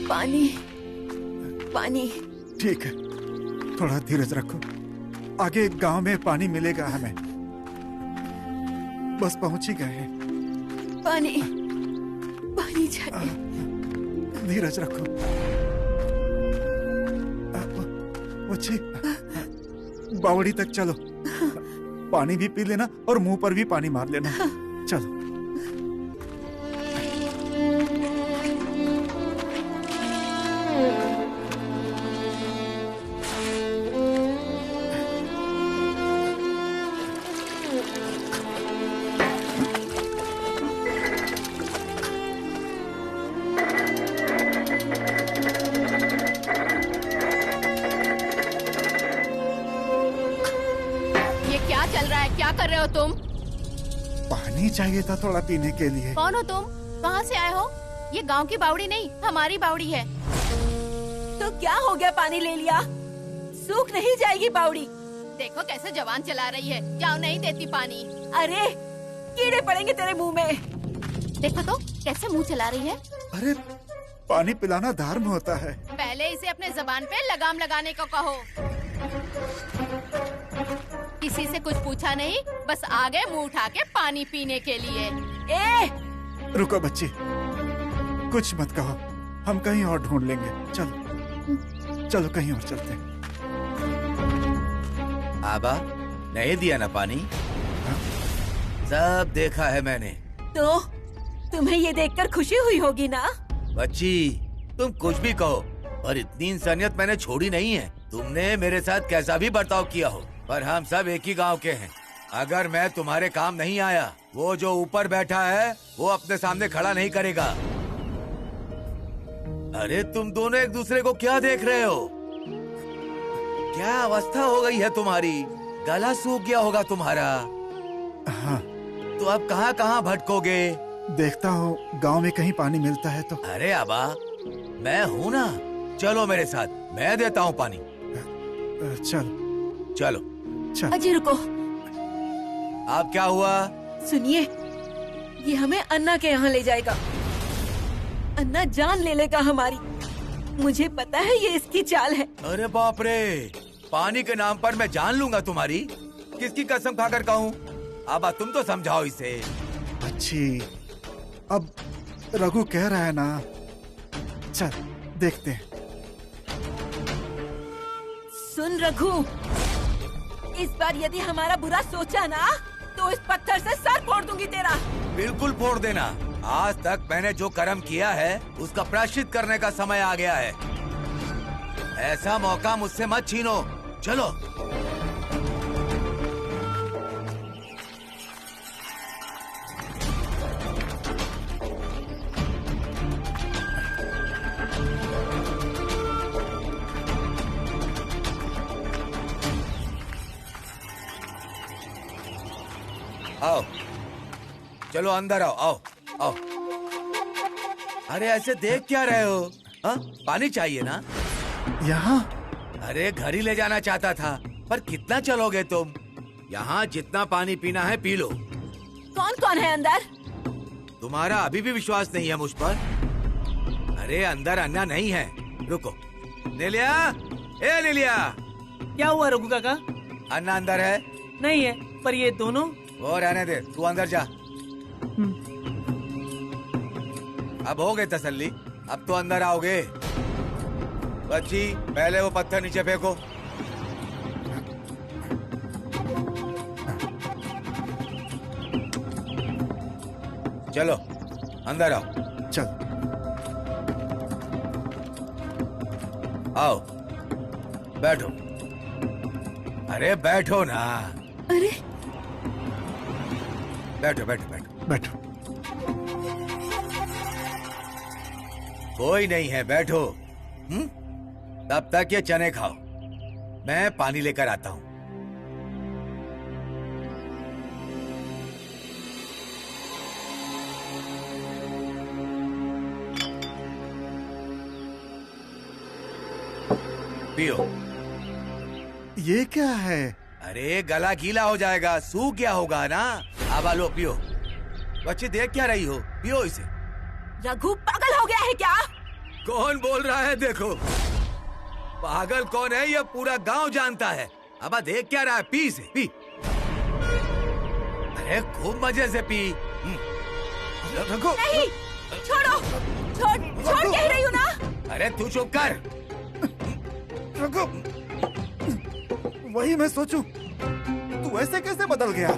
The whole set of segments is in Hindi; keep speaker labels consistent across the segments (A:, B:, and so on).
A: पानी पानी।
B: ठीक है, थोड़ा धीरज रखो। आगे गांव में पानी मिलेगा हमें। बस पहुंच ही गए हैं।
A: पानी पानी चाहिए।
B: धीरज रखो। बच्ची, बावड़ी तक चलो। पानी भी पी लेना और मुंह पर भी पानी मार लेना। चलो।
A: क्या कर रहे हो तुम?
B: पानी चाहिए था थोड़ा पीने के लिए।
A: कौन हो तुम? कहाँ से आए हो? ये गांव की बावड़ी नहीं, हमारी बावड़ी है।
C: तो क्या हो गया? पानी ले लिया, सूख नहीं जाएगी बावड़ी।
A: देखो कैसे जवान चला रही है। जाओ, नहीं देती पानी।
C: अरे कीड़े पड़ेंगे तेरे मुंह में।
A: देखो तो कैसे मुंह चला रही है।
B: अरे पानी पिलाना धर्म होता है।
A: पहले इसे अपने जबान पे लगाम लगाने को कहो। किसी से कुछ पूछा नहीं, बस आगे मुंह उठा के पानी पीने के लिए।
B: रुको बच्ची, कुछ मत कहो, हम कहीं और ढूंढ लेंगे। चलो चलो, कहीं और चलते हैं।
D: आबा, नहीं दिया ना पानी? सब देखा है मैंने।
C: तो तुम्हें ये देखकर खुशी हुई होगी ना?
D: बच्ची, तुम कुछ भी कहो, और इतनी इंसानियत मैंने छोड़ी नहीं है। तुमने मेरे साथ कैसा भी बर्ताव किया हो, पर हम सब एक ही गांव के हैं। अगर मैं तुम्हारे काम नहीं आया, वो जो ऊपर बैठा है वो अपने सामने खड़ा नहीं करेगा। अरे तुम दोनों एक दूसरे को क्या देख रहे हो? क्या अवस्था हो गई है तुम्हारी? गला सूख गया होगा तुम्हारा।
B: हाँ।
D: तो अब कहाँ कहाँ भटकोगे?
B: देखता हूँ गांव में कहीं पानी मिलता है तो।
D: अरे आबा, मैं हूँ ना, चलो मेरे साथ, मैं देता हूँ पानी।
B: चलो
D: चलो।
C: अजी रुको।
D: अब क्या हुआ?
C: सुनिए, ये हमें अन्ना के यहाँ ले जाएगा। अन्ना जान ले लेगा हमारी। मुझे पता है ये इसकी चाल है।
D: अरे बाप रे, पानी के नाम पर मैं जान लूंगा तुम्हारी? किसकी कसम खाकर कहूँ? आबा तुम तो समझाओ इसे।
B: अच्छी, अब रघु कह रहा है ना, चल देखते हैं।
C: सुन रघु, इस बार यदि हमारा बुरा सोचा ना, तो इस पत्थर से सर फोड़ दूंगी तेरा।
D: बिल्कुल फोड़ देना। आज तक मैंने जो कर्म किया है उसका प्रायश्चित करने का समय आ गया है। ऐसा मौका मुझसे मत छीनो। चलो। आओ, चलो अंदर आओ, आओ आओ। अरे ऐसे देख क्या रहे हो? हाँ, पानी चाहिए ना?
B: यहाँ?
D: अरे घर ही ले जाना चाहता था, पर कितना चलोगे तुम? यहाँ जितना पानी पीना है पी लो।
C: कौन कौन है अंदर?
D: तुम्हारा अभी भी विश्वास नहीं है मुझ पर? अरे अंदर अन्ना नहीं है, रुको। नीलिया, ए नीलिया।
E: क्या हुआ रघु काका?
D: अन्ना अंदर है?
E: नहीं है, पर ये दोनों।
D: वो रहने दे, तू अंदर जा। अब हो गए तसल्ली, अब तो अंदर आओगे। बच्ची, पहले वो पत्थर नीचे फेंको। चलो अंदर आओ।
B: चल।
D: आओ, बैठो। अरे बैठो ना।
C: अरे
D: बैठो बैठो बैठो
B: बैठो।
D: कोई नहीं है, बैठो। तब तक ये चने खाओ, मैं पानी लेकर आता हूँ। पियो।
B: ये क्या है?
D: अरे गला गीला हो जाएगा, सूख गया होगा ना। अब लो पियो। बच्ची देख क्या रही हो, पियो इसे।
C: रघु पागल हो गया है क्या?
D: कौन बोल रहा है देखो। पागल कौन है ये पूरा गांव जानता है। अब देख क्या रहा है, पी से पी। अरे खूब मजे से पी।
B: रघु
C: नहीं, छोड़ो, छोड़ कह रही हूँ ना।
D: अरे तू चुप कर।
B: रघु, वही मैं सोचूं, तू ऐसे कैसे बदल गया?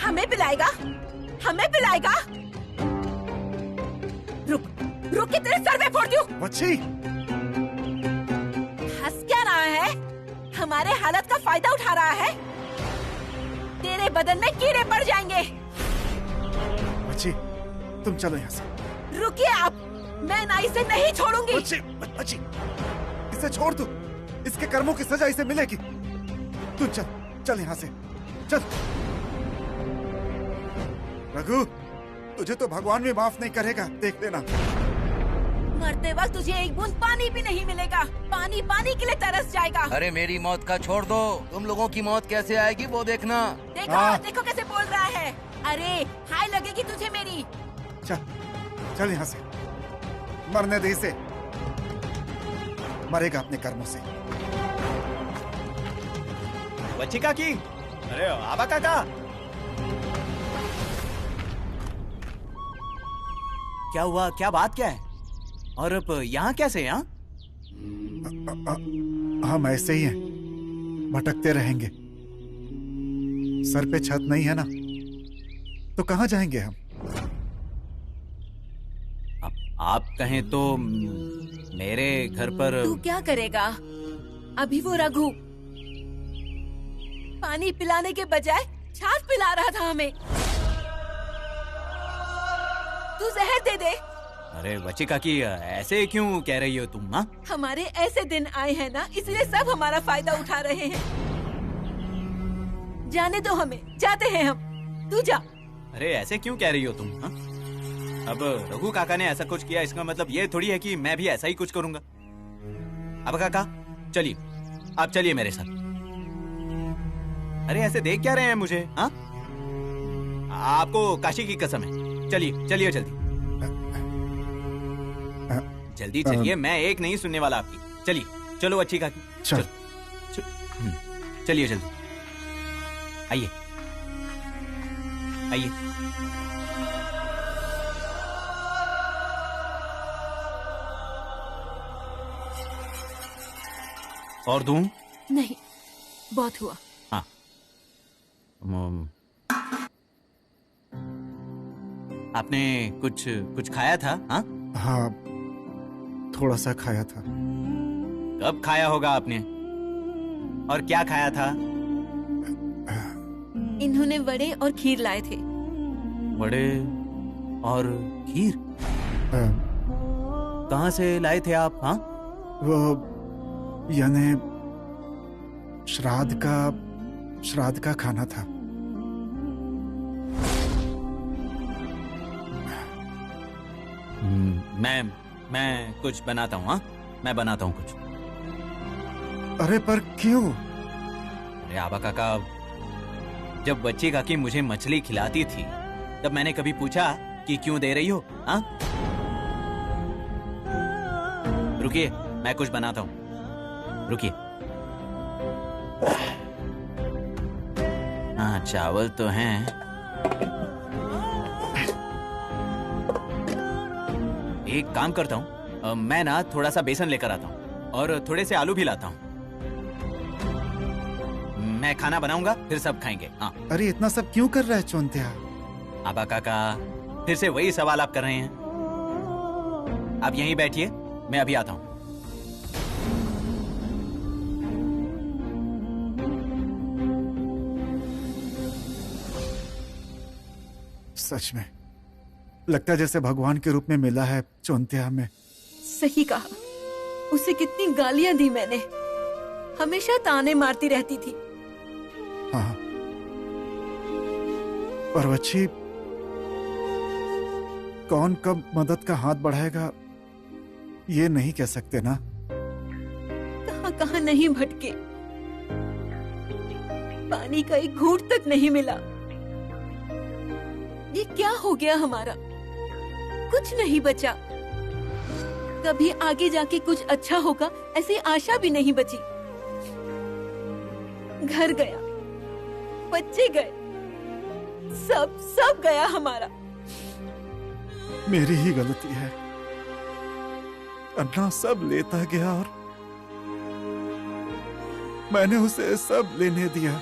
C: हमें पिलाएगा? रुक के तेरे सर में फोड़ दूं।
B: बच्ची,
C: हंस क्या रहा है? हमारे हालत का फायदा उठा रहा है? तेरे बदन में कीड़े पड़ जाएंगे।
B: बच्ची, तुम चलो यहाँ से।
C: रुकिए आप, मैं ना इसे नहीं छोड़ूंगी।
B: बच्ची, इसे छोड़ दो। इसके कर्मों की सजा इसे मिलेगी। तू चल यहाँ से, चल। रघु, तुझे तो भगवान भी माफ नहीं करेगा, देख लेना।
C: मरते वक्त तुझे एक बूंद पानी भी नहीं मिलेगा। पानी के लिए तरस जाएगा।
D: अरे मेरी मौत का छोड़ दो, तुम लोगों की मौत कैसे आएगी वो देखना।
C: देखो कैसे बोल रहा है। अरे हाय लगेगी तुझे मेरी।
B: चल यहाँ से, मरने दे इसे। मरेगा अपने कर्मों से।
F: बच्ची काकी, अरे आबा काका, क्या हुआ? क्या बात क्या है? और अब यहाँ कैसे? यहाँ
B: हम ऐसे ही हैं, भटकते रहेंगे। सर पे छत नहीं है ना, तो कहाँ जाएंगे हम?
F: आप कहें तो मेरे घर पर।
C: तू क्या करेगा? अभी वो रघु पानी पिलाने के बजाय छाछ पिला रहा था हमें। तू जहर दे दे।
F: अरे बच्ची काकी, ऐसे क्यों कह रही हो तुम? ना
C: हमारे ऐसे दिन आए हैं ना, इसलिए सब हमारा फायदा उठा रहे हैं। जाने दो हमें, जाते हैं हम। तू जा।
F: अरे ऐसे क्यों कह रही हो तुम? हा? अब रघु काका ने ऐसा कुछ किया, इसका मतलब ये थोड़ी है कि मैं भी ऐसा ही कुछ करूंगा। अब काका चलिए, आप चलिए मेरे साथ। अरे ऐसे देख क्या रहे हैं मुझे? हा? आपको काशी की कसम है। चलिए चलिए जल्दी जल्दी चलिए, मैं एक नहीं सुनने वाला आपकी। चलिए चलो अच्छी काकी,
B: चल।
F: चलिए जल्दी, आइए आइए। और दूं?
C: नहीं, बहुत हुआ।
F: हाँ, आपने कुछ खाया था? हाँ
B: हाँ, थोड़ा सा खाया था।
F: कब खाया होगा आपने? और क्या खाया था?
C: इन्होंने वड़े और खीर लाए थे।
F: वड़े और खीर?
B: अ,
F: कहाँ से लाए थे आप? हाँ,
B: वो यानी श्राद्ध का खाना था।
F: मैं कुछ बनाता हूँ। हाँ, मैं बनाता हूँ कुछ।
B: अरे पर क्यों?
F: अरे आबा काका, जब बच्ची काकी मुझे मछली खिलाती थी, तब मैंने कभी पूछा कि क्यों दे रही हो? हाँ, रुकिए, मैं कुछ बनाता हूँ, रुकिए। हाँ, चावल तो हैं। एक काम करता हूँ, मैं ना थोड़ा सा बेसन लेकर आता हूँ और थोड़े से आलू भी लाता हूँ। मैं खाना बनाऊंगा, फिर सब खाएंगे। हाँ।
B: अरे इतना सब क्यों कर रहा है चोंतिया?
F: आबा काका, फिर से वही सवाल आप कर रहे हैं। आप यहीं बैठिए, मैं अभी आता हूँ।
B: सच में लगता है जैसे भगवान के रूप में मिला है चोंतिया हमें।
C: सही कहा। उसे कितनी गालियां दी मैंने, हमेशा ताने मारती रहती थी।
B: हाँ, पर बच्ची, कौन कब मदद का हाथ बढ़ाएगा ये नहीं कह सकते ना।
C: कहां कहां नहीं भटके, पानी का एक घूंट तक नहीं मिला। ये क्या हो गया हमारा? कुछ नहीं बचा। कभी आगे जाके कुछ अच्छा होगा ऐसी आशा भी नहीं बची। घर गया, बच्चे गए, सब गया हमारा।
B: मेरी ही गलती है। अन्ना सब लेता गया और मैंने उसे सब लेने दिया।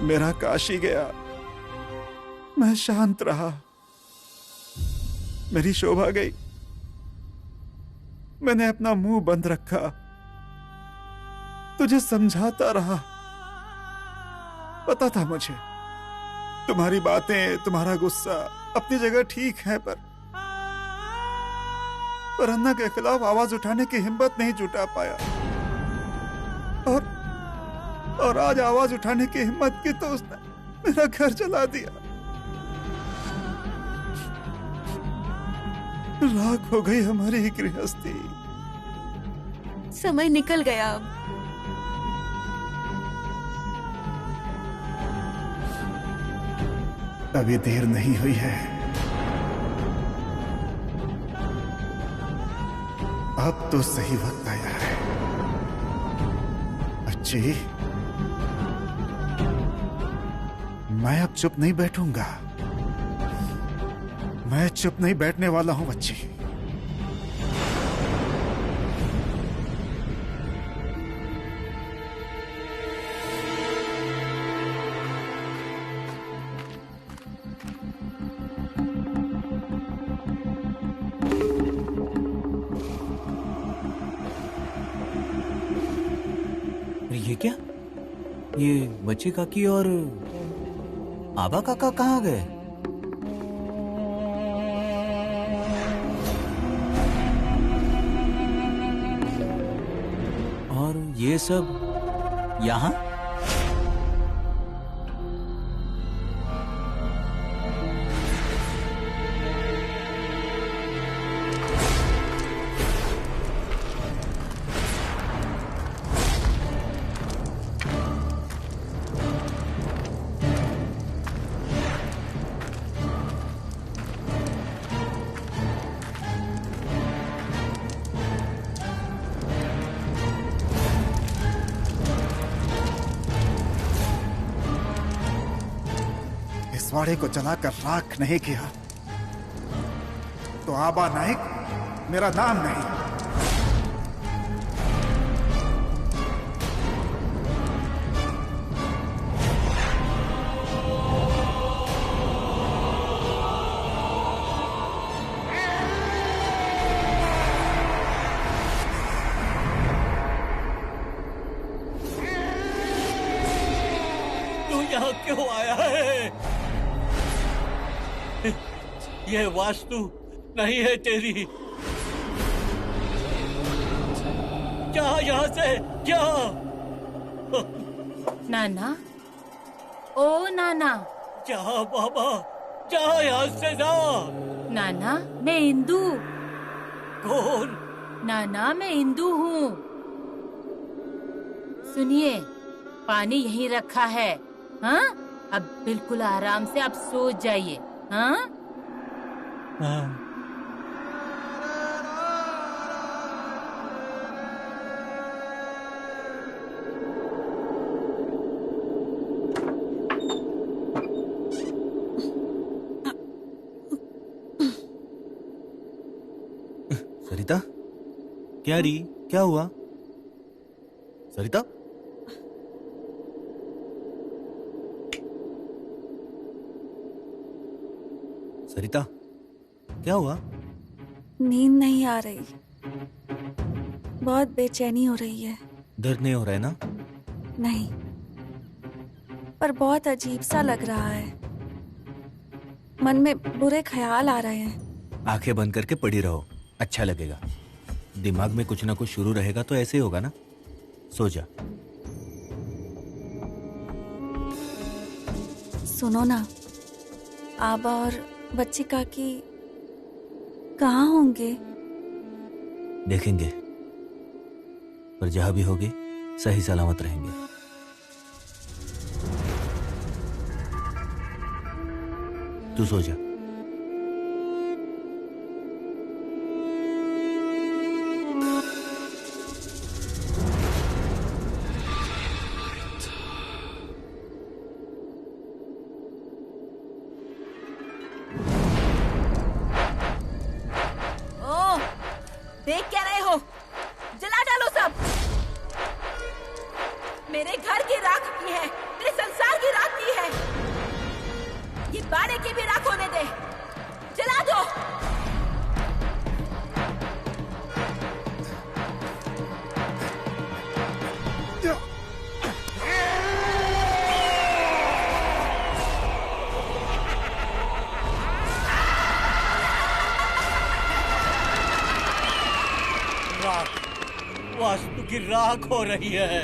B: मेरा काशी गया, मैं शांत रहा। मेरी शोभा गई, मैंने अपना मुंह बंद रखा, तुझे समझाता रहा। पता था मुझे तुम्हारी बातें, तुम्हारा गुस्सा अपनी जगह ठीक है, पर अन्ना के खिलाफ आवाज उठाने की हिम्मत नहीं जुटा पाया। और आज आवाज उठाने की हिम्मत की तो उसने मेरा घर जला दिया। राख हो गई हमारी गृहस्थी।
C: समय निकल गया अब।
B: अभी देर नहीं हुई है। अब तो सही वक्त आया है। अच्छी, मैं अब चुप नहीं बैठूंगा। मैं चुप नहीं बैठने वाला हूं बच्ची।
F: ये क्या? ये बच्चे काकी और आबा काका कहाँ गए? और ये सब यहाँ?
B: वाड़े को जलाकर राख नहीं किया तो आबा नाइक मेरा नाम नहीं।
G: तू यहाँ क्यों आया है? यह वास्तु नहीं है तेरी। जा यहाँ से, जा।
A: नाना, ओ नाना।
G: जा बाबा, जा यहाँ से, जा।
A: नाना, मैं इंदु।
G: कौन?
A: नाना, मैं इंदु हूँ। सुनिए, पानी यहीं रखा है। हाँ, अब बिल्कुल आराम से आप सो जाइए। हाँ?
F: सरिता, क्या री? क्या हुआ? सरिता? सरिता, क्या हुआ?
H: नींद नहीं आ रही, बहुत बेचैनी हो रही है।
F: दर्द नहीं हो रहा है ना?
H: नहीं, पर बहुत अजीब सा लग रहा है। मन में बुरे ख्याल आ रहे हैं।
F: आंखें बंद करके पड़ी रहो, अच्छा लगेगा। दिमाग में कुछ ना कुछ शुरू रहेगा तो ऐसे ही होगा ना। सो जा।
H: सुनो ना, आबा और बच्ची काकी कहाँ होंगे?
F: देखेंगे, पर जहां भी होगे सही सलामत रहेंगे। तू सो जा।
G: वास्तु की राख हो रही है।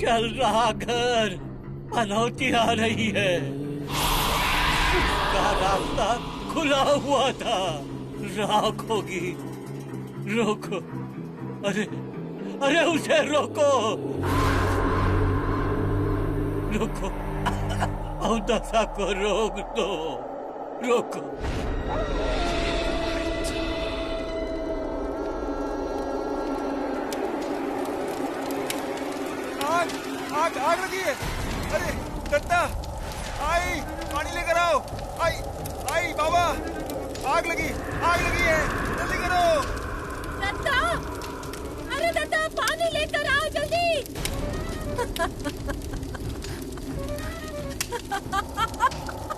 G: चल रहा घर पनौती आ रही है। का रास्ता खुला हुआ था, राख होगी। रोको, अरे अरे उसे रोको, रोको, अवदसा को रोक दो, रोको।
B: आग आग आग लगी है। अरे दत्ता, आई पानी लेकर आओ। आई आई बाबा, आग लगी है, जल्दी करो।
C: दत्ता, अरे दत्ता पानी लेकर आओ जल्दी।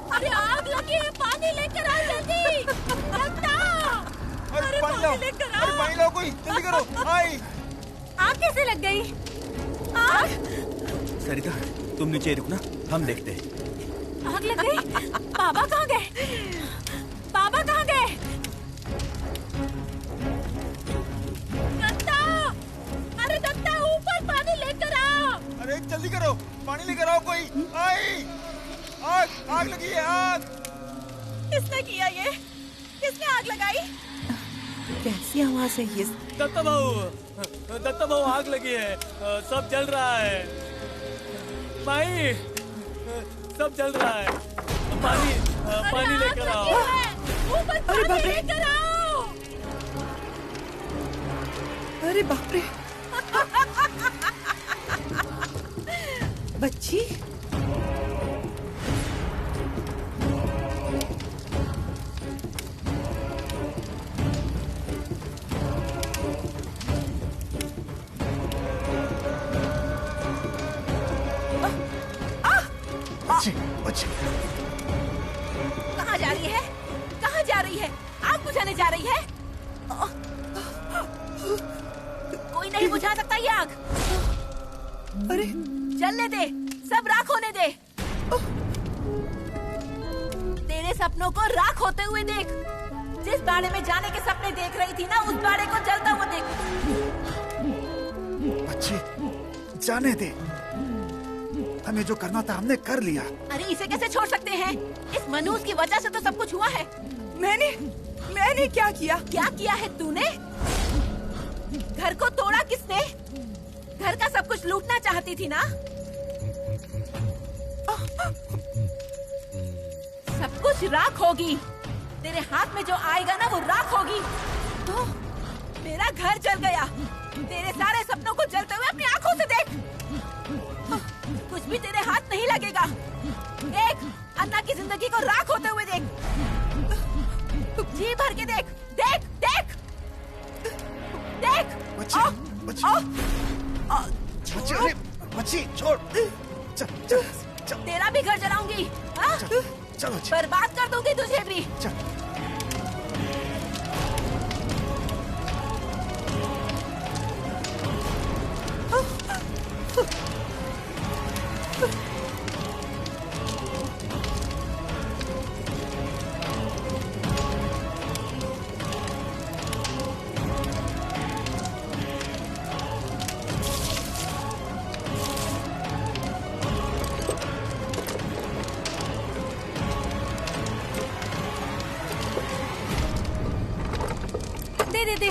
C: अरे आग लगी है, पानी लेकर आओ जल्दी। दत्ता,
B: अरे पानी
C: लेकर आओ।
B: अरे पानी लाओ कोई, जल्दी करो। आई
C: आग कैसे लग गई? आग
F: सरिता, तुम नीचे रुकना, हम देखते हैं।
C: आग लग गई। बाबा कहाँ गए? बाबा कहाँ गए? दत्ता, अरे दत्ता ऊपर पानी लेकर आओ।
B: अरे जल्दी करो, पानी लेकर आओ कोई। आई आग आग लगी है, आग।
C: किसने किया ये? किसने आग लगाई? कैसी आवाज है ये?
E: दत्ता भाऊ आग लगी है, सब जल रहा है। माई, सब जल रहा है। पानी लेकर आओ।
C: ऊपर पानी लेकर आओ।
I: अरे बाप रे। बच्ची,
B: बच्ची
C: कहाँ जा रही है? कहाँ जा रही है? आग बुझाने जा रही है? कोई नहीं बुझा सकता ये आग।
I: अरे
C: जलने दे, सब राख होने दे। तेरे सपनों को राख होते हुए देख। जिस बाड़े में जाने के सपने देख रही थी ना, उस बाड़े को जलता हुआ देख।
B: बच्ची जाने दे, हमें जो करना था हमने कर लिया।
C: अरे इसे कैसे छोड़ सकते हैं? इस मनूस की वजह से तो सब कुछ हुआ है।
I: मैंने क्या किया?
C: क्या किया है तूने? घर को तोड़ा किसने? घर का सब कुछ लूटना चाहती थी ना? सब कुछ राख होगी। तेरे हाथ में जो आएगा ना वो राख होगी। तो मेरा घर जल गया। तेरे सारे सपनों को जलते हुए अपनी आंखों से देख। कुछ भी तेरे हाथ नहीं लगेगा। देख, अन्ना की जिंदगी को राख होते हुए देख। जी भर के देख, देख, देख, देख।
B: बच्ची, बच्ची, बच्ची, अरे बच्ची छोड़। चल, चल, चल।
C: तेरा भी घर जलाऊंगी। हाँ?
B: चलो जी।
C: बर्बाद कर दूंगी तुझे भी।
B: चल।
C: दे।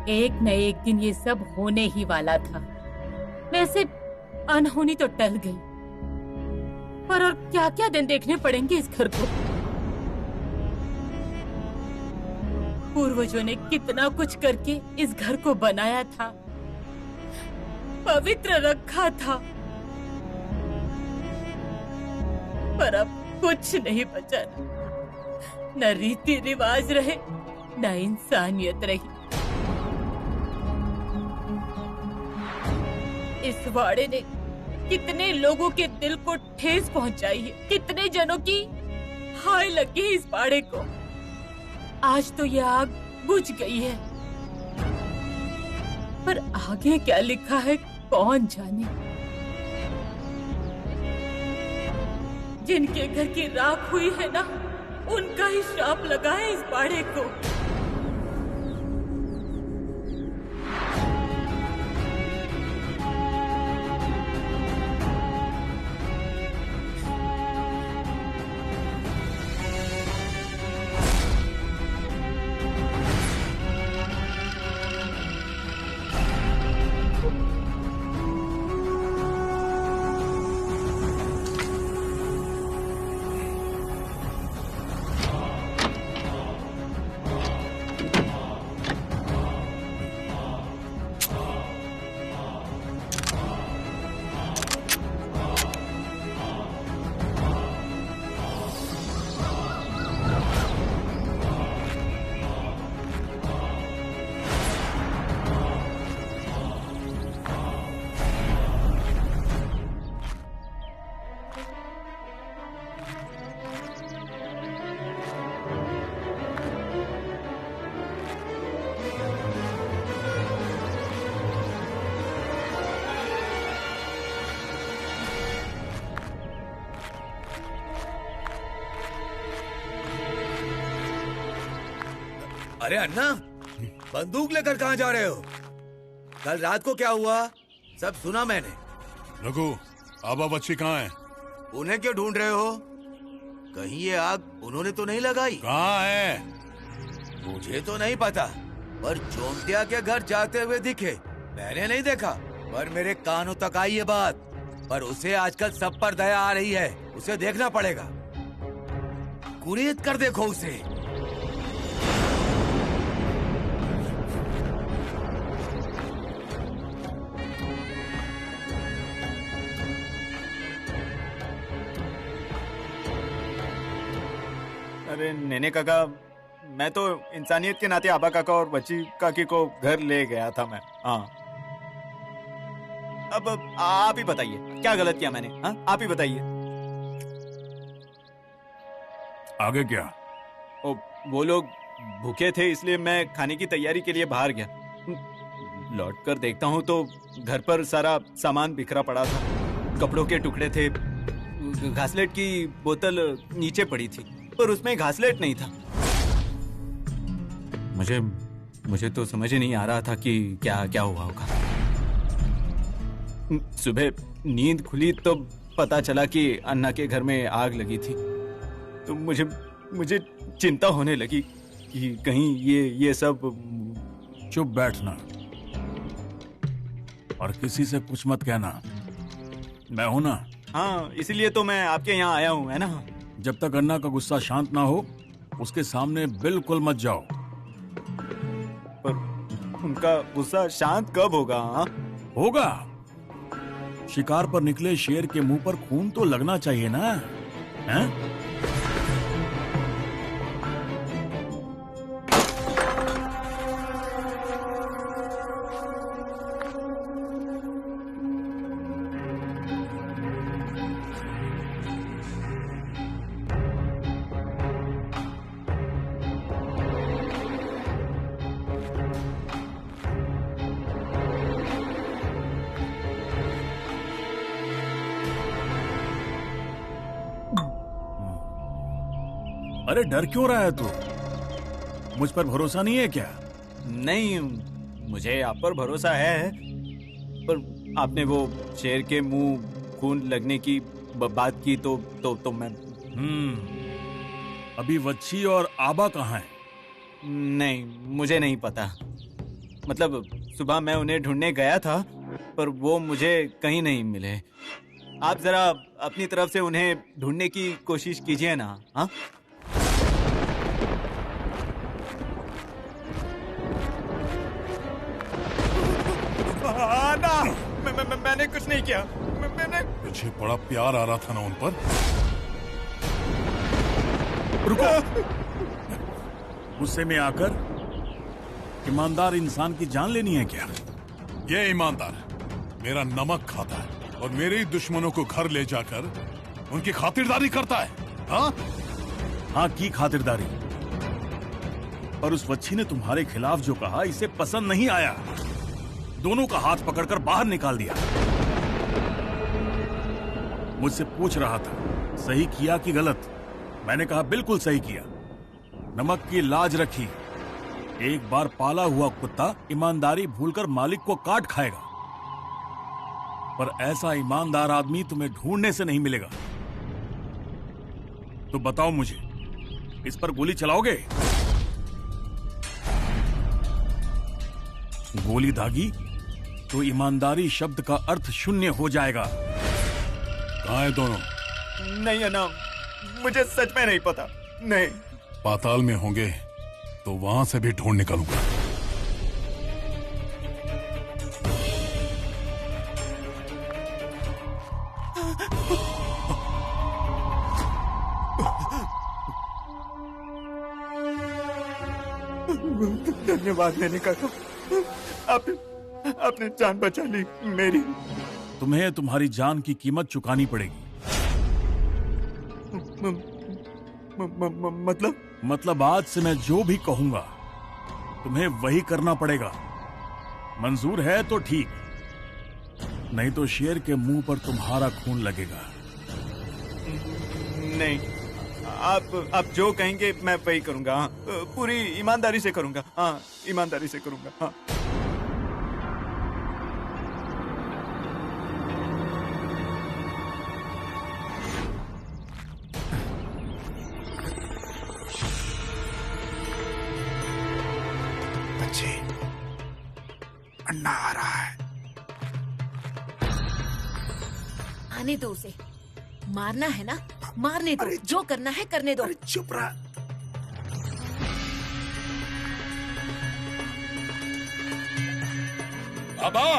A: एक न एक दिन ये सब होने ही वाला था। वैसे अनहोनी तो टल गई, पर और क्या क्या दिन देखने पड़ेंगे इस घर को। पूर्वजों ने कितना कुछ करके इस घर को बनाया था, पवित्र रखा था, पर अब कुछ नहीं बचा। न रीति रिवाज रहे, न इंसानियत रही। इस वाड़े ने कितने लोगों के दिल को ठेस पहुंचाई है, कितने जनों की हाय लगी है इस वाड़े को। आज तो ये आग बुझ गई है, पर आगे क्या लिखा है कौन जाने। जिनके घर की राख हुई है ना, उनका ही श्राप लगा है इस बाड़े को।
D: अरे अन्ना, बंदूक लेकर कहाँ जा रहे हो? कल रात को क्या हुआ सब सुना मैंने।
J: रघु, आबा बच्ची कहाँ है?
D: उन्हें क्यों ढूंढ रहे हो? कहीं ये आग उन्होंने तो नहीं लगाई?
J: कहाँ है?
D: मुझे तो नहीं पता, पर जोंतिया के घर जाते हुए दिखे। मैंने नहीं देखा, पर मेरे कानों तक आई ये बात। पर उसे आजकल सब पर दया आ रही है, उसे देखना पड़ेगा। कुरीद कर देखो उसे।
F: अरे नेने काका, मैं तो इंसानियत के नाते आबा काका और बच्ची काकी को घर ले गया था मैं। हाँ, अब आप ही बताइए क्या गलत किया मैंने? हाँ, आप ही बताइए।
J: आगे क्या?
F: वो लोग भूखे थे, इसलिए मैं खाने की तैयारी के लिए बाहर गया। लौट कर देखता हूँ तो घर पर सारा सामान बिखरा पड़ा था। कपड़ों के टुकड़े थे, घासलेट की बोतल नीचे पड़ी थी, पर उसमें घासलेट नहीं था। मुझे तो समझ ही नहीं आ रहा था कि क्या क्या हुआ होगा। सुबह नींद खुली तो पता चला कि अन्ना के घर में आग लगी थी। तो मुझे चिंता होने लगी कि कहीं ये सब।
J: चुप बैठना और किसी से कुछ मत कहना, मैं हूं ना।
F: हाँ, इसीलिए तो मैं आपके यहाँ आया हूँ, है ना।
J: जब तक अन्ना का गुस्सा शांत ना हो, उसके सामने बिल्कुल मत जाओ।
F: पर उनका गुस्सा शांत कब होगा? हाँ?
J: होगा। शिकार पर निकले शेर के मुंह पर खून तो लगना चाहिए ना, हैं? अरे डर क्यों रहा है तू? मुझ पर भरोसा नहीं है क्या?
F: नहीं, मुझे आप पर भरोसा है, पर आपने वो शेर के मुंह खून लगने की बात की तो मैं।
J: अभी वच्छी और आबा कहाँ हैं?
F: नहीं, मुझे नहीं पता। मतलब सुबह मैं उन्हें ढूंढने गया था, पर वो मुझे कहीं नहीं मिले। आप जरा अपनी तरफ से उन्हें ढूंढने की कोशिश कीजिए ना। हाँ, नहीं किया। मैंने
J: मुझे बड़ा प्यार आ रहा था ना उन पर। रुको। गुस्से में आकर ईमानदार इंसान की जान लेनी है क्या? ये ईमानदार मेरा नमक खाता है और मेरे ही दुश्मनों को घर ले जाकर उनकी खातिरदारी करता है। हाँ, की खातिरदारी। और उस बच्ची ने तुम्हारे खिलाफ जो कहा इसे पसंद नहीं आया, दोनों का हाथ पकड़कर बाहर निकाल दिया। मुझसे पूछ रहा था सही किया कि गलत। मैंने कहा बिल्कुल सही किया। नमक की लाज रखी। एक बार पाला हुआ कुत्ता ईमानदारी भूलकर मालिक को काट खाएगा, पर ऐसा ईमानदार आदमी तुम्हें ढूंढने से नहीं मिलेगा। तो बताओ मुझे, इस पर गोली चलाओगे? गोली दागी तो ईमानदारी शब्द का अर्थ शून्य हो जाएगा। कहाँ है दोनों?
F: नहीं है ना, मुझे सच में नहीं पता। नहीं।
J: पाताल में होंगे तो वहां से भी ढूंढ निकालूंगा।
F: धन्यवाद मैंने कहा। आपने जान बचा ली मेरी।
J: तुम्हें तुम्हारी जान की कीमत चुकानी पड़ेगी। मतलब आज से मैं जो भी कहूंगा तुम्हें वही करना पड़ेगा। मंजूर है तो ठीक, नहीं तो शेर के मुंह पर तुम्हारा खून लगेगा।
F: नहीं, आप जो कहेंगे मैं वही करूंगा। हाँ, पूरी ईमानदारी से करूंगा। हाँ, ईमानदारी से करूंगा। हाँ।
B: बच्चे, अन्ना आ रहा है।
C: आने दो उसे। मारना है ना, मारने दो। जो करना है करने दो।
B: अरे चुप रहा।
J: बाबा,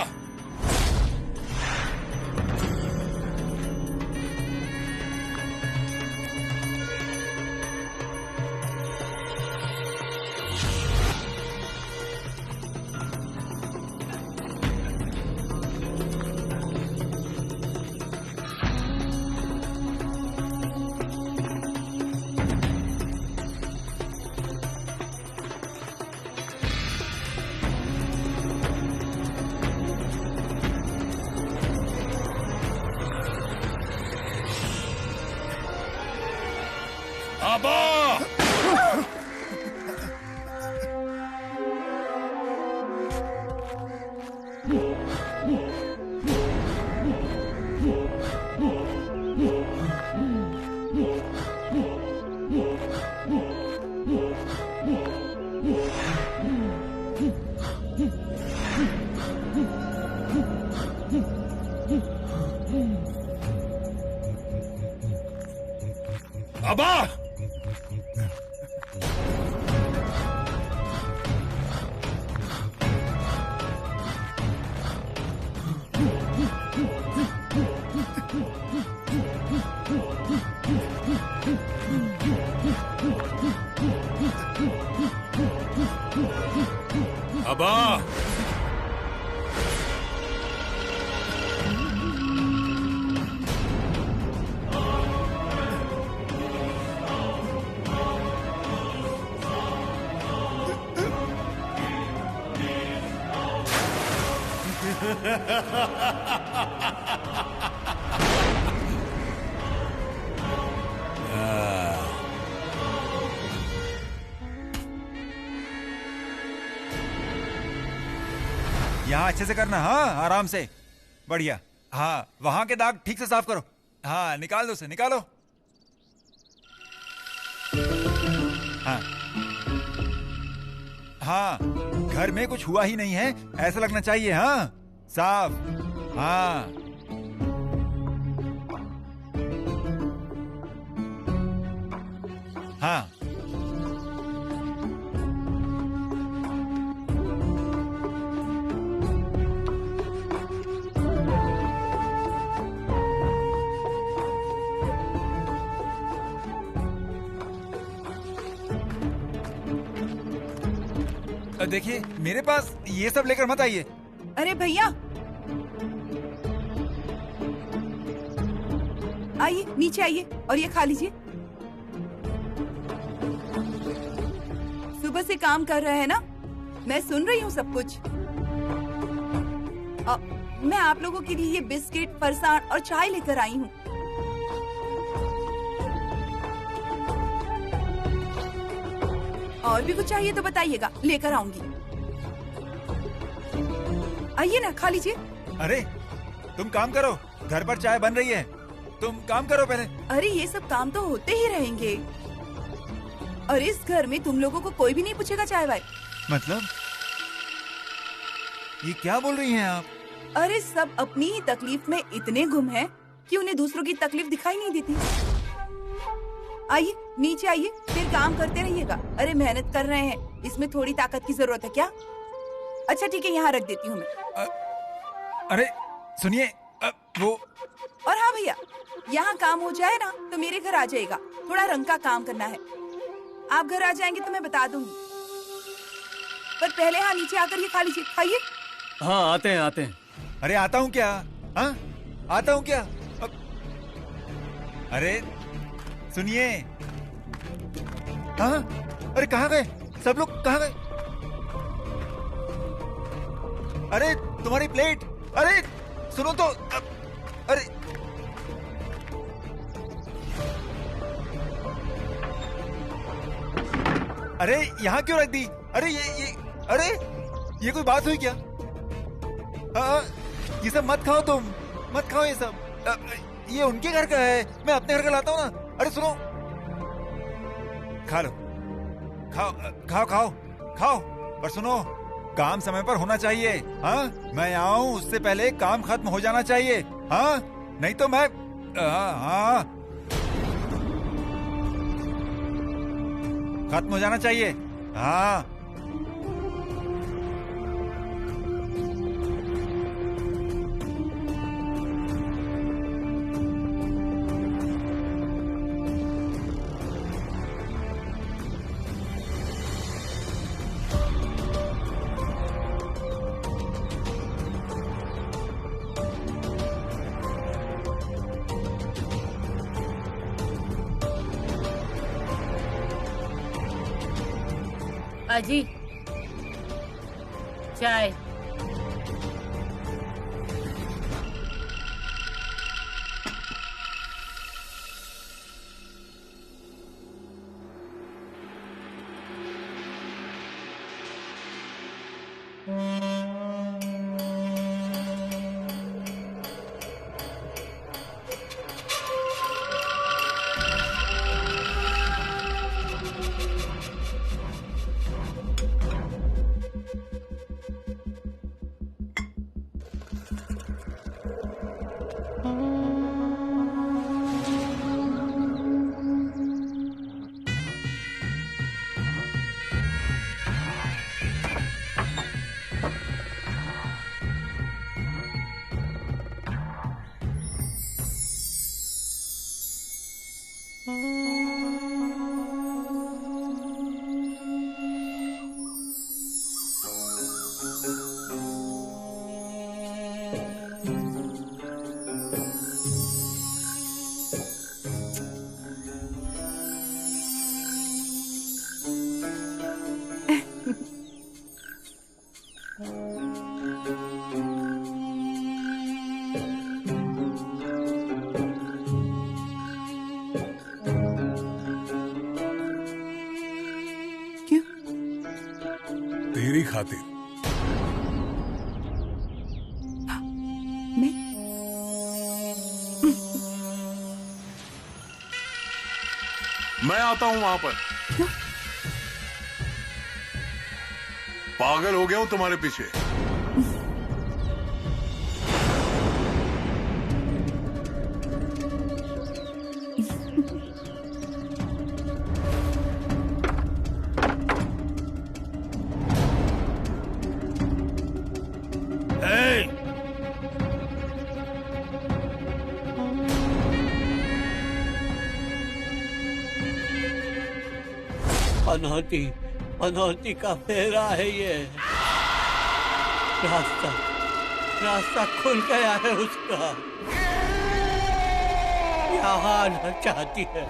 J: बाबा, बाबा,
B: यहाँ अच्छे से करना। हाँ, आराम से। बढ़िया। हाँ, वहां के दाग ठीक से साफ करो। हाँ, निकाल दो उसे, निकालो। हाँ हाँ, घर में कुछ हुआ ही नहीं है ऐसा लगना चाहिए। हाँ, साफ। हाँ, हाँ, देखिए मेरे पास ये सब लेकर मत आइए।
I: अरे भैया आइए, नीचे आइए और ये खा लीजिए। सुबह से काम कर रहे हैं ना, मैं सुन रही हूँ सब कुछ। मैं आप लोगों के लिए ये बिस्किट, फरसान और चाय लेकर आई हूँ। और भी कुछ चाहिए तो बताइएगा, लेकर आऊंगी। आइए ना, खा लीजिए।
B: अरे तुम काम करो, घर पर चाय बन रही है, तुम काम करो पहले।
I: अरे ये सब काम तो होते ही रहेंगे, और इस घर में तुम लोगों को कोई भी नहीं पूछेगा चाय वाय।
B: मतलब ये क्या बोल रही हैं आप?
I: अरे सब अपनी ही तकलीफ में इतने गुम हैं कि उन्हें दूसरों की तकलीफ दिखाई नहीं देती। आइए नीचे आइए, फिर काम करते रहिएगा। अरे मेहनत कर रहे हैं, इसमें थोड़ी ताकत की जरूरत है क्या? अच्छा ठीक है, यहाँ रख देती हूँ मैं।
B: अरे सुनिए, वो
I: और हाँ भैया, यहाँ काम हो जाए ना तो मेरे घर आ जाएगा, थोड़ा रंग का काम करना है। आप घर आ जाएंगे तो मैं बता दूंगी, पर पहले यहाँ नीचे आकर ये खा लीजिए। खाइए।
E: हाँ आते हैं आते हैं।
B: अरे आता हूँ क्या? हाँ आता हूँ क्या? अरे सुनिए। हाँ अरे कहाँ गए सब लोग, कहाँ गए? अरे तुम्हारी प्लेट, अरे सुनो तो। अरे अरे यहाँ क्यों रख दी? अरे अरे ये कोई बात हुई क्या? ये सब मत खाओ, तुम मत खाओ ये सब। ये उनके घर का है, मैं अपने घर का लाता हूँ ना। अरे सुनो, खा लो, खाओ खाओ खाओ खाओ। और सुनो, काम समय पर होना चाहिए। हाँ मैं आऊँ उससे पहले काम खत्म हो जाना चाहिए। हाँ नहीं तो मैं हाँ खत्म हो जाना चाहिए। हाँ
A: अजी चाय।
J: तेरी खातिर। मैं आता हूं वहां पर। पागल हो गया हूं तुम्हारे पीछे।
G: अनाहति मनौती का फेरा है ये। रास्ता खुल गया है उसका। यहाँ आना चाहती है।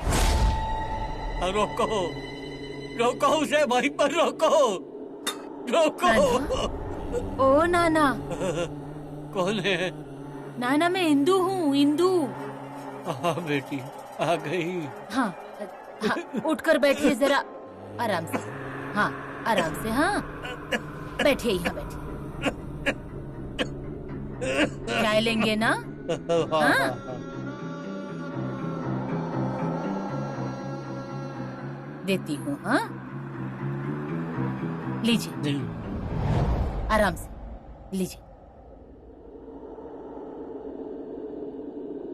G: रोको उसे, वहीं पर रोको।
A: ओ नाना।
G: कौन है?
A: नाना मैं इंदू हूँ, इंदू।
G: हाँ बेटी, आ गई।
A: हाँ, उठकर बैठिए जरा, आराम से। हाँ, आराम से। हाँ, बैठिए, यहाँ बैठिए। चाय लेंगे ना? हाँ। देती हूँ। हाँ, लीजिए, आराम से लीजिए।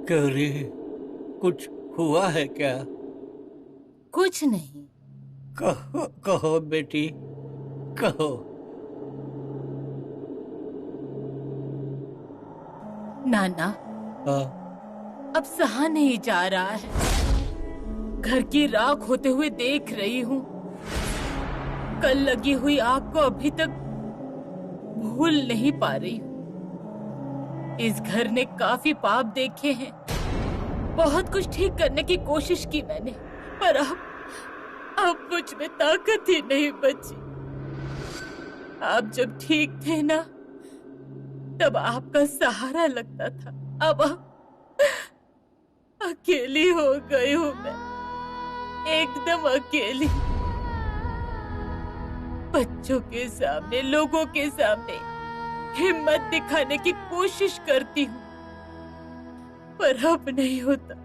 G: गौरी, कुछ हुआ है क्या?
A: कुछ नहीं।
G: कहो बेटी, कहो।
A: नाना, अब सहा नहीं जा रहा है। घर की राख होते हुए देख रही हूँ। कल लगी हुई आग को अभी तक भूल नहीं पा रही हूँ। इस घर ने काफी पाप देखे हैं। बहुत कुछ ठीक करने की कोशिश की मैंने, पर अब मुझ में ताकत ही नहीं बची। आप जब ठीक थे ना, तब आपका सहारा लगता था। अब अकेली हो गई हूँ मैं, एकदम अकेली। बच्चों के सामने, लोगों के सामने हिम्मत दिखाने की कोशिश करती हूँ, पर अब नहीं होता।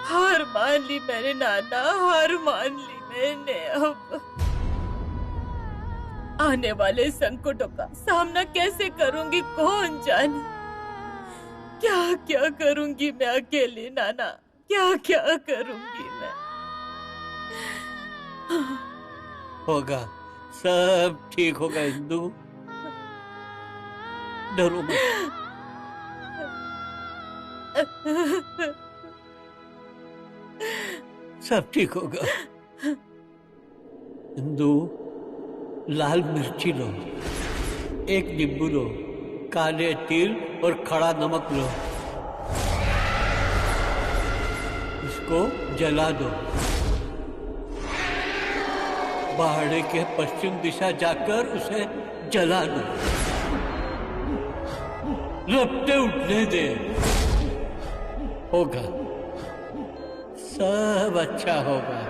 A: हार मान ली मैंने नाना, हार मान ली मैंने। अब आने वाले संकटों का सामना कैसे करूंगी कौन जाने। क्या क्या करूंगी मैं अकेली नाना, क्या क्या करूंगी मैं।
G: होगा, सब ठीक होगा इंदु, डरो मत। सब ठीक होगा। इंदु, लाल मिर्ची लो, एक नींबू लो, काले तिल और खड़ा नमक लो। इसको जला दो। बाड़े के पश्चिम दिशा जाकर उसे जला दो। लपटे उठने दे। होगा, सब अच्छा होगा।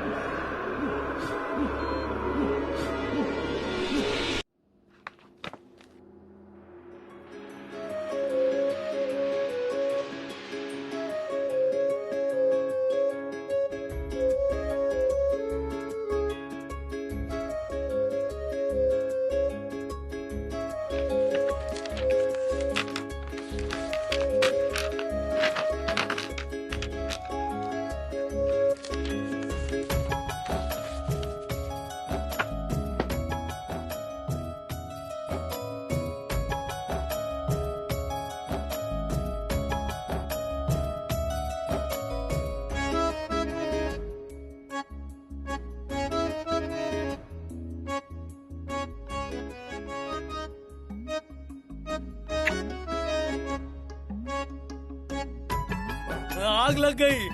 E: आग लग गई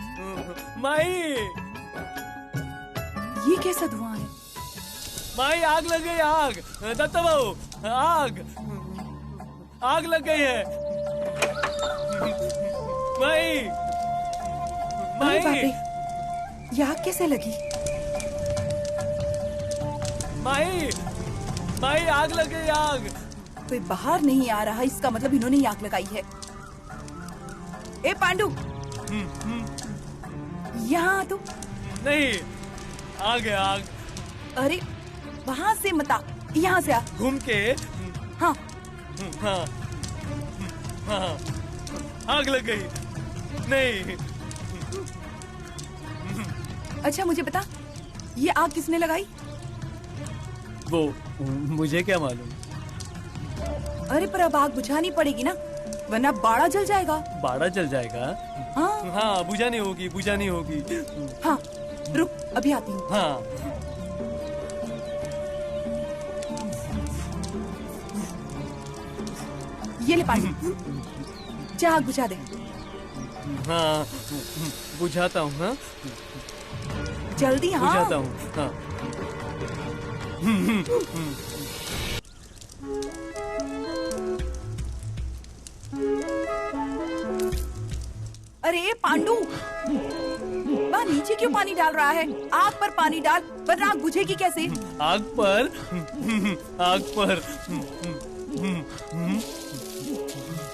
E: माई।
I: ये कैसा धुआं है?
E: माई, आग लग गई। आग, दत्ता बाबू, आग लग गई है। माई,
I: अरे बाप रे, ये आग कैसे लगी?
E: माई, आग लग गई। आग।
I: कोई बाहर नहीं आ रहा, इसका मतलब इन्होंने ही आग लगाई है। ए पांडु, यहाँ तो
E: नहीं, आ गया आग।
I: अरे वहाँ से मत आ, यहाँ से आ।
E: घूम के।
I: हाँ
E: हाँ, हाँ, आग लग गई। नहीं।
I: अच्छा मुझे बता, ये आग किसने लगाई?
E: वो मुझे क्या मालूम।
I: अरे पर अब आग बुझानी पड़ेगी ना, वरना बाड़ा जल जाएगा।
E: बाड़ा जल जाएगा?
I: हाँ
E: हाँ, बुझानी होगी, बुझानी होगी।
I: हाँ रुक, अभी आती हूँ।
E: हाँ।
I: ये ले पांडु, जा आग बुझा दे।
E: हाँ बुझाता हूँ। हाँ
I: जल्दी। हाँ
E: बुझाता हूँ। हाँ
I: अरे पांडु, वहाँ नीचे क्यों पानी डाल रहा है? आग पर पानी डाल, वरना आग बुझेगी कैसे?
E: आग पर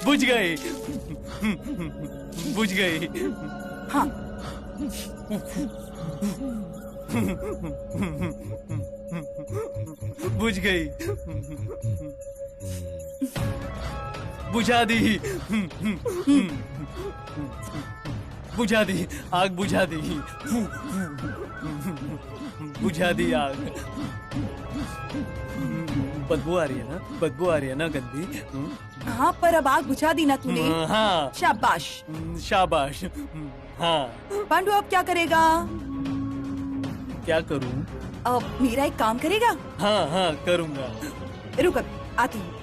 E: बुझ गई। बुझ गई।
I: हाँ
E: बुझ गई। बुझा दी। बुझा दी आग, बुझा दी। बुझा दी आग। बदबू आ रही है ना, बदबू आ रही है ना गंदी।
I: हाँ पर अब आग बुझा दी ना तूने।
E: हाँ
I: शाबाश
E: शाबाश। हाँ
I: पांडु, अब क्या करेगा?
E: क्या करूं?
I: अब मेरा एक काम करेगा?
E: हाँ हाँ करूंगा।
I: रुक अब आती हूँ।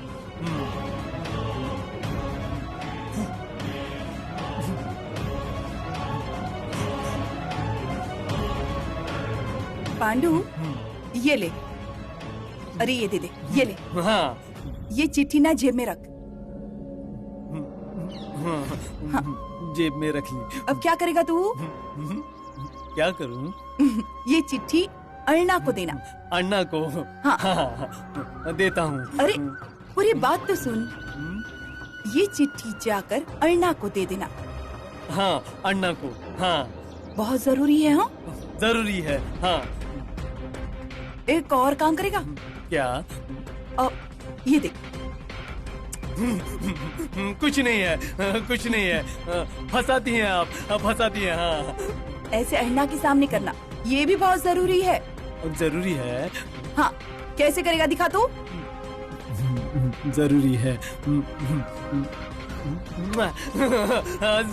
I: पांडु, ये ले। अरे ये दे दे, ये ले।
E: हाँ
I: ये चिट्ठी ना जेब में रख।
E: हाँ जेब में रख ली।
I: अब क्या करेगा तू?
E: क्या करूं?
I: ये चिट्ठी अर्णा को देना।
E: अन्ना को?
I: हाँ।
E: हाँ देता हूँ।
I: अरे पूरी बात तो सुन। ये चिट्ठी जाकर अर्णा को दे देना।
E: हाँ अन्ना को। हाँ
I: बहुत जरूरी है। हाँ
E: जरूरी है। हाँ
I: एक और काम करेगा?
E: क्या?
I: ये देख।
E: कुछ नहीं है, कुछ नहीं है। फंसाती हैं आप, फंसाती हैं। हाँ
I: ऐसे अर्णा के सामने करना, ये भी बहुत जरूरी है।
E: जरूरी है?
I: हाँ कैसे करेगा दिखा तू।
E: जरूरी है।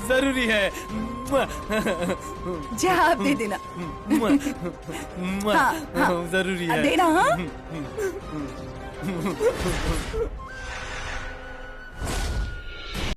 E: जरूरी है।
I: जा आप दे देना। हाँ, हाँ,
E: जरूरी है।
I: देना। हाँ